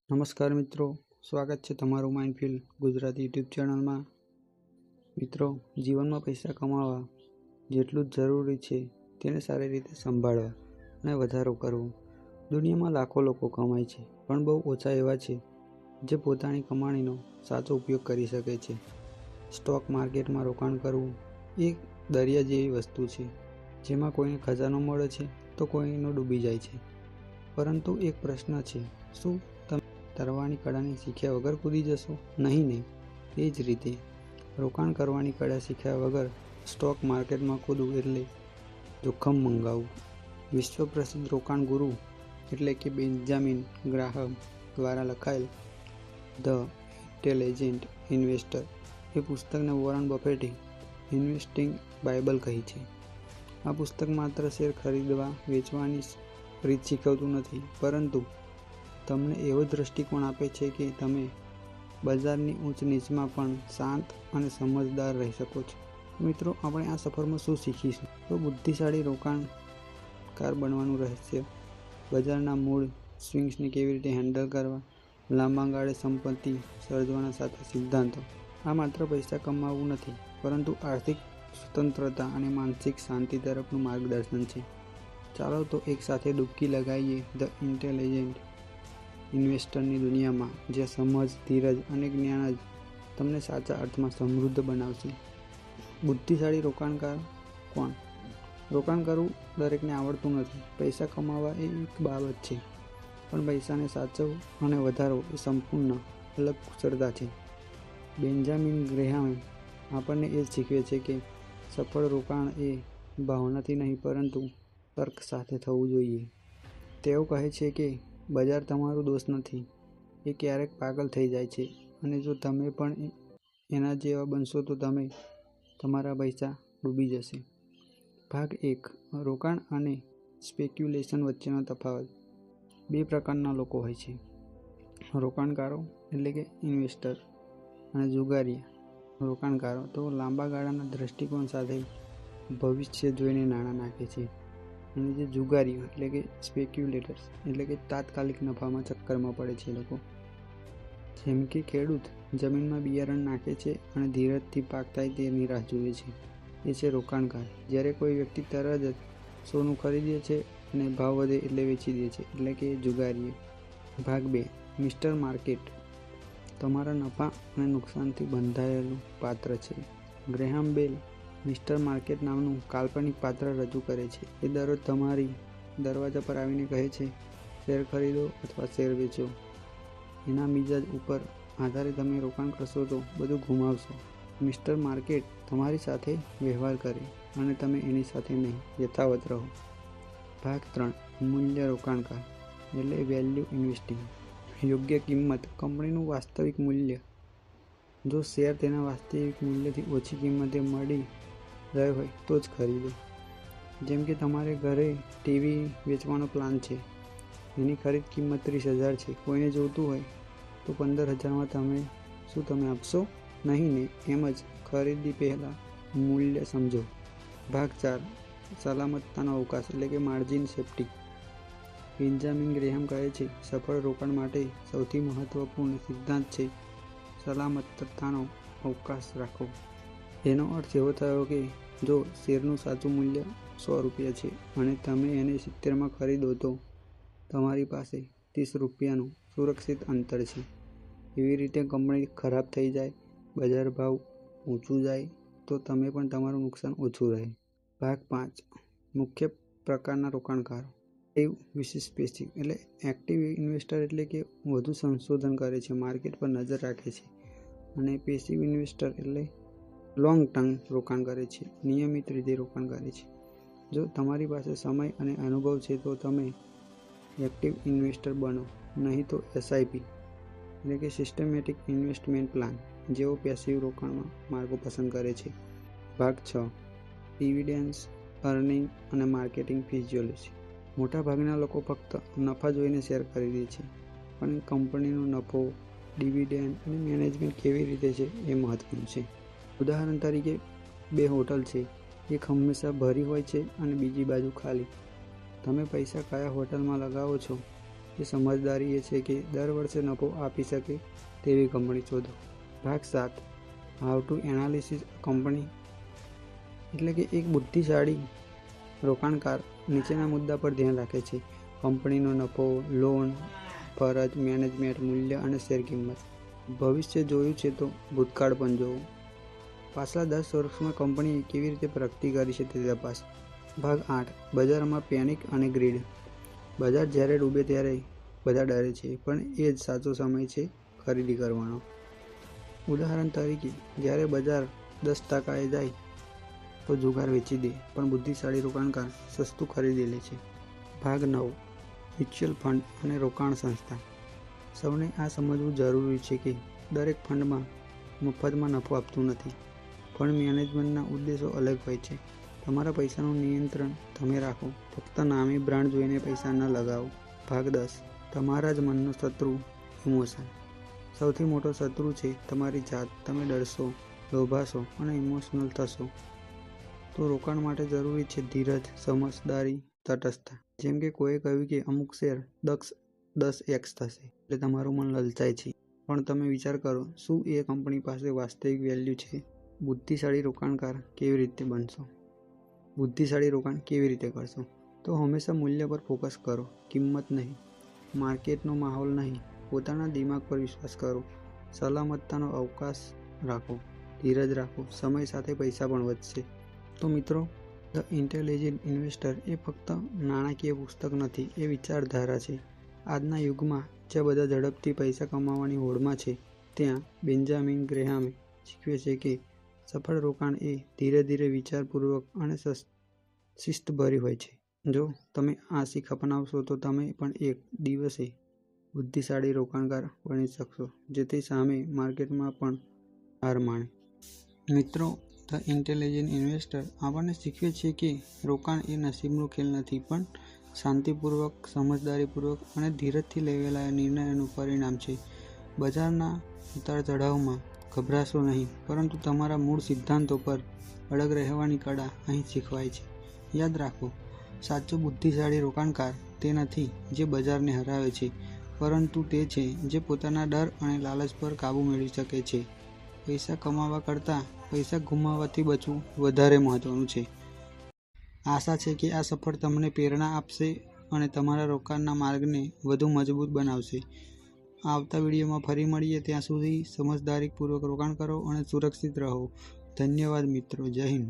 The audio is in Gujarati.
નમસ્કાર મિત્રો, સ્વાગત છે તમારું માઇન્ડફિલ્ડ ગુજરાતી યુટ્યુબ ચેનલમાં. મિત્રો, જીવનમાં પૈસા કમાવા જેટલું જ જરૂરી છે તેને સારી રીતે સંભાળવા અને વધારો કરવો. દુનિયામાં લાખો લોકો કમાય છે, પણ બહુ ઓછા એવા છે જે પોતાની કમાણીનો સાચો ઉપયોગ કરી શકે છે. સ્ટોક માર્કેટમાં રોકાણ કરવું એ દરિયા જેવી વસ્તુ છે, જેમાં કોઈને ખજાનો મળે છે તો કોઈનો ડૂબી જાય છે. પરંતુ એક પ્રશ્ન છે, શું તરવાની કળાને શીખ્યા વગર કૂદી જશો? નહીં ને. એ જ રીતે રોકાણ કરવાની કળા શીખ્યા વગર સ્ટોક માર્કેટમાં કૂદવું એટલે જોખમ મંગાવવું. વિશ્વ પ્રસિદ્ધ રોકાણ ગુરુ એટલે કે બેન્જામિન ગ્રાહમ દ્વારા લખાયેલ ધ ઇન્ટેલિજન્ટ ઇન્વેસ્ટર એ પુસ્તકને વોરન બફેટે ઇન્વેસ્ટિંગ બાઇબલ કહી છે. આ પુસ્તક માત્ર શેર ખરીદવા વેચવાની રીત શીખવતું નથી, પરંતુ તમને એવો દ્રષ્ટિકોણ આપે છે કે તમે બજારની ઊંચ નીચમાં પણ શાંત અને સમજદાર રહી શકો છો. મિત્રો, આપણે આ સફરમાં શું શીખીશું? તો બુદ્ધિશાળી રોકાણકાર બનવાનું રહસ્ય, બજારના મૂળ સ્વિંગ્સને કેવી રીતે હેન્ડલ કરવા, લાંબા ગાળે સંપત્તિ સર્જવાના સાચા સિદ્ધાંતો. આ માત્ર પૈસા કમાવવું નથી, પરંતુ આર્થિક સ્વતંત્રતા અને માનસિક શાંતિ તરફનું માર્ગદર્શન છે. ચાલો તો એક સાથે ડૂબકી લગાવીએ ધ ઇન્ટેલિજન્ટ ઇન્વેસ્ટરની દુનિયામાં, જ્યાં સમજ, ધીરજ અને જ્ઞાન જ તમને સાચા અર્થમાં સમૃદ્ધ બનાવશે. બુદ્ધિશાળી રોકાણકાર કોણ? રોકાણ કરવું દરેકને આવડતું નથી. પૈસા કમાવા એ એક બાબત છે, પણ પૈસાને સાચવવું અને વધારવો એ સંપૂર્ણ અલગ કુશળતા છે. બેન્જામિન ગ્રેહામ આપણને એ જ શીખવે છે કે સફળ રોકાણ એ ભાવનાથી નહીં, પરંતુ તર્ક સાથે થવું જોઈએ. તેઓ કહે છે કે બજાર તમારું દોસ્ત નથી, એ ક્યારેક પાગલ થઈ જાય છે, અને જો તમે પણ એના જેવા બનશો તો તમારા પૈસા ડૂબી જશે. ભાગ 1. રોકાણ અને સ્પેક્યુલેશન વચ્ચેનો તફાવત. બે પ્રકારના લોકો હોય છે: રોકાણકારો એટલે કે ઇન્વેસ્ટર અને જુગારીયા રોકાણકારો. તો લાંબા ગાળાના દ્રષ્ટિકોણ સાથે ભવિષ્ય જોઈને નાણાં નાખે છે. અને જે જુગારીઓ એટલે કે સ્પેક્યુલેટર્સ એટલે કે તાત્કાલિક નફામાં ચક્કરમાં પડે છે લોકો. જેમ કે ખેડૂત જમીનમાં બિયારણ નાખે છે અને ધીરજથી પાક થાય તેની રાહ જુએ છે, એ છે રોકાણકાર. જ્યારે કોઈ વ્યક્તિ તરત જ સોનું ખરીદે છે અને ભાવ વધે એટલે વેચી દે છે, એટલે કે જુગારીએ. ભાગ 2. મિસ્ટર માર્કેટ તમારા નફા અને નુકસાનથી બંધાયેલું પાત્ર છે. ગ્રેહામ બેલ મિસ્ટર માર્કેટ નામનું કાલ્પનિક પાત્ર રજૂ કરે છે. એ દરરોજ તમારી દરવાજા પર આવીને કહે છે, શેર ખરીદો અથવા શેર વેચો. એના મિજાજ ઉપર આધારે તમે રોકાણ કરશો તો બધું ગુમાવશો. મિસ્ટર માર્કેટ તમારી સાથે વ્યવહાર કરે અને તમે એની સાથે નહીં, યથાવત રહો. ભાગ 3. મૂલ્ય રોકાણકાર એટલે વેલ્યુ ઇન્વેસ્ટિંગ. યોગ્ય કિંમત કંપનીનું વાસ્તવિક મૂલ્ય. જો શેર તેના વાસ્તવિક મૂલ્યથી ઓછી કિંમતે મળી રહ્યો હોય તો જ ખરીદો. જેમ કે તમારે ઘરે ટીવી વેચવાનો પ્લાન છે, એની ખરીદ કિંમત 30,000 છે, કોઈને જોઈતું હોય તો 15,000માં તમે આપશો? નહીં ને. એમ જ ખરીદી પહેલાં મૂલ્ય સમજો. ભાગ 4. સલામતતાનો અવકાશ એટલે કે માર્જિન સેફ્ટી. બેન્જામિન ગ્રેહામ કહે છે, સફળ રોકાણ માટે સૌથી મહત્વપૂર્ણ સિદ્ધાંત છે સલામતતાનો અવકાશ રાખો. એનો અર્થ એવો થયો કે જો શેરનું સાચું મૂલ્ય ₹100 છે અને તમે એને 70માં ખરીદો તો તમારી પાસે ₹30નું સુરક્ષિત અંતર છે. એવી રીતે કંપની ખરાબ થઈ જાય, બજાર ભાવ ઊંચું જાય તો તમે પણ તમારું નુકસાન ઓછું રહે. ભાગ 5. મુખ્ય પ્રકારના રોકાણકારો. એક્ટિવ વિશિષ્ટ પેસિવ. એટલે એક્ટિવ ઇન્વેસ્ટર એટલે કે વધુ સંશોધન કરે છે, માર્કેટ પર નજર રાખે છે. અને પેસિવ ઇન્વેસ્ટર એટલે લોંગ ટર્મ રોકાણ કરે છે, નિયમિત રીતે રોકાણ કરે છે. જો તમારી પાસે સમય અને અનુભવ છે તો તમે એક્ટિવ ઇન્વેસ્ટર બનો, નહીં તો SIP એટલે કે સિસ્ટમેટિક ઇન્વેસ્ટમેન્ટ પ્લાન જેવો પેસિવ રોકાણમાં માર્ગો પસંદ કરે છે. ભાગ 6. ડિવિડન્ડ્સ, અર્નિંગ અને માર્કેટિંગ ફિઝિયોલોજી. મોટાભાગના લોકો ફક્ત નફા જોઈને શેર ખરીદે છે, પણ કંપનીનો નફો, ડિવિડન્ડ અને મેનેજમેન્ટ કેવી રીતે છે એ મહત્વનું છે. ઉદાહરણ તરીકે, બે હોટલ છે, એક હંમેશા ભરી હોય છે અને બીજી બાજુ ખાલી. તમે પૈસા કયા હોટલમાં લગાવો છો જે સમજદારી એ છે કે દર વર્ષે નફો આપી શકે તેવી કંપની શોધો. ભાગ 7. How to analysis company. એટલે કે એક બુદ્ધિશાળી રોકાણકાર નીચેના મુદ્દા પર ધ્યાન રાખે છે: કંપનીનો નફો, લોન, ફરજ, મેનેજમેન્ટ, મૂલ્ય અને શેર કિંમત. ભવિષ્ય જોયું છે તો ભૂતકાળ પણ જોવું. પાછલા 10 વર્ષમાં કંપનીએ કેવી રીતે પ્રગતિ કરી છે તે તપાસ. ભાગ 8. બજારમાં પેનિક અને ગ્રીડ. બજાર જ્યારે ડૂબે ત્યારે બધા ડરે છે, પણ એ જ સાચો સમય છે ખરીદી કરવાનો. ઉદાહરણ તરીકે, જ્યારે બજાર 10% જાય તો જુગાર વેચી દે, પણ બુદ્ધિશાળી રોકાણકાર સસ્તું ખરીદી લે છે. ભાગ 9. મ્યુચ્યુઅલ ફંડ અને રોકાણ સંસ્થા. સૌને આ સમજવું જરૂરી છે કે દરેક ફંડમાં મફતમાં નફો આપતું નથી. ફંડ મેનેજમેન્ટના ઉદ્દેશો અલગ હોય છે. તમારા પૈસાનું નિયંત્રણ તમે રાખો. ફક્ત નામી બ્રાન્ડ જોઈને પૈસા ન લગાવો. ભાગ 10. તમારા જ મનનો શત્રુ ઇમોશન. સૌથી મોટો શત્રુ છે તમારી જાત. તમે ડરશો, લોભાશો અને ઇમોશનલ થશો. તો રોકાણ માટે જરૂરી છે ધીરજ, સમજદારી, તટસ્થતા. જેમ કે કોઈએ કહ્યું કે અમુક શેર 10x થશે, એટલે તમારું મન લલચાય છે. પણ તમે વિચાર કરો, શું એ કંપની પાસે વાસ્તવિક વેલ્યુ છે? બુદ્ધિશાળી રોકાણકાર કેવી રીતે બનશો? બુદ્ધિશાળી રોકાણ કેવી રીતે કરશો? તો હંમેશા મૂલ્ય પર ફોકસ કરો, કિંમત નહીં, માર્કેટનો માહોલ નહીં. પોતાના દિમાગ પર વિશ્વાસ કરો. સલામતતાનો અવકાશ રાખો. ધીરજ રાખો. સમય સાથે પૈસા પણ વધશે. તો મિત્રો, ધ ઇન્ટેલિજન્ટ ઇન્વેસ્ટર એ ફક્ત નાણાકીય પુસ્તક નથી, એ વિચારધારા છે. આજના યુગમાં જ્યાં બધા ઝડપથી પૈસા કમાવાની હોડમાં છે, ત્યાં બેન્જામિન ગ્રેહામે શીખવે છે કે સફળ રોકાણ એ ધીરે ધીરે, વિચારપૂર્વક અને શિસ્તભર્યું હોય છે. જો તમે આ શીખ અપનાવશો તો તમે પણ એક દિવસે બુદ્ધિશાળી રોકાણકાર બની શકશો, જેથી સામે માર્કેટમાં પણ હાર માને. મિત્રો, ધ ઇન્ટેલિજન્ટ ઇન્વેસ્ટર આપણને શીખવે છે કે રોકાણ એ નસીબનો ખેલ નથી, પણ શાંતિપૂર્વક, સમજદારીપૂર્વક અને ધીરજથી લેવાયેલા નિર્ણયોનું પરિણામ છે. બજારના ઉતાર ચઢાવમાં ગભરાશો નહીં, પરંતુ તમારા મૂળ સિદ્ધાંતો પર અડગ રહેવાની કળા અહીં શીખવાય છે. યાદ રાખો, સાચો બુદ્ધિશાળી રોકાણકાર તે નથી જે બજારને હરાવે છે, પરંતુ તે છે જે પોતાના ડર અને લાલચ પર કાબૂ મેળવી શકે છે. પૈસા કમાવા કરતાં પૈસા ગુમાવવાથી બચવું વધારે મહત્વનું છે. આશા છે કે આ સફર તમને પ્રેરણા આપશે અને તમારા રોકાણના માર્ગને વધુ મજબૂત બનાવશે. આવતા વિડીયોમાં ફરી મળીએ. ત્યાં સુધી સમજદારીપૂર્વક રોકાણ કરો અને સુરક્ષિત રહો. ધન્યવાદ મિત્રો. જય હિન્દ.